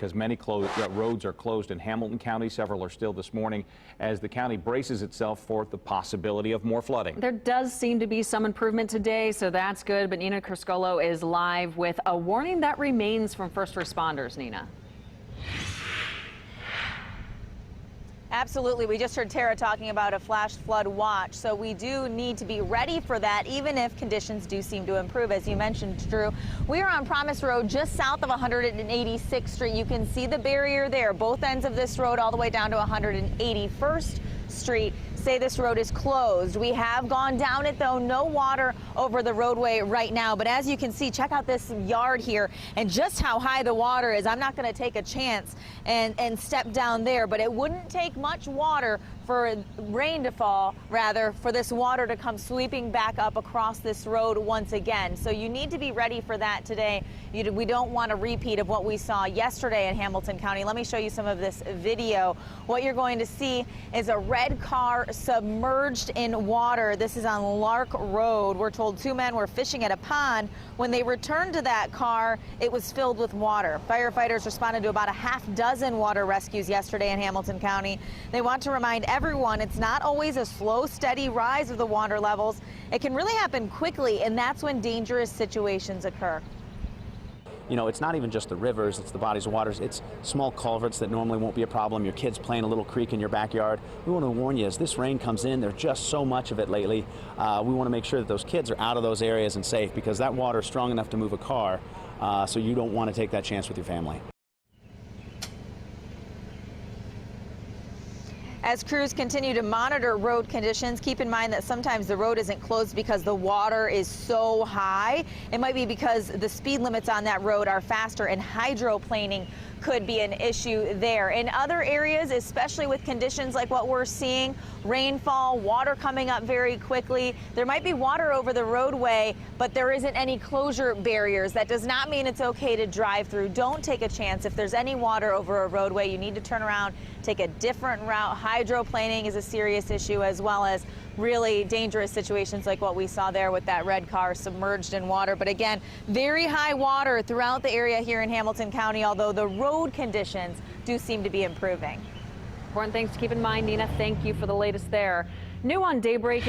because many roads are closed in Hamilton County. Several are still this morning as the county braces itself for the possibility of more flooding. There does seem to be some improvement today, so that's good. But Nina Criscolo is live with a warning that remains from first responders. Nina. Absolutely. We just heard Tara talking about a flash flood watch, so we do need to be ready for that, even if conditions do seem to improve. As you mentioned, Drew, we are on Promise Road just south of 186th Street. You can see the barrier there, both ends of this road all the way down to 181st Street. Say this road is closed. We have gone down it, though. No water over the roadway right now. But as you can see, check out this yard here and just how high the water is. I'm not going to take a chance and step down there, but it wouldn't take much water for rain to fall, rather, for this water to come sweeping back up across this road once again. So you need to be ready for that today. We don't want a repeat of what we saw yesterday in Hamilton County. Let me show you some of this video. What you're going to see is a red car submerged in water. This is on Lark Road. We're told two men were fishing at a pond. When they returned to that car, it was filled with water. Firefighters responded to about a half dozen water rescues yesterday in Hamilton County. They want to remind everyone it's not always a slow, steady rise of the water levels. It can really happen quickly, and that's when dangerous situations occur. You know, it's not even just the rivers, it's the bodies of waters, it's small culverts that normally won't be a problem, your kids playing a little creek in your backyard. We want to warn you, as this rain comes in, there's just so much of it lately. We want to make sure that those kids are out of those areas and safe, because that water is strong enough to move a car, so you don't want to take that chance with your family. As crews continue to monitor road conditions, keep in mind that sometimes the road isn't closed because the water is so high. It might be because the speed limits on that road are faster, and hydroplaning could be an issue there. In other areas, especially with conditions like what we're seeing, rainfall, water coming up very quickly, there might be water over the roadway, but there isn't any closure barriers. That does not mean it's okay to drive through. Don't take a chance. If there's any water over a roadway, you need to turn around, take a different route. Hydroplaning is a serious issue, as well as really dangerous situations like what we saw there with that red car submerged in water. But again, very high water throughout the area here in Hamilton County, although the road conditions do seem to be improving. Important things to keep in mind, Nina. Thank you for the latest there. New on Daybreak.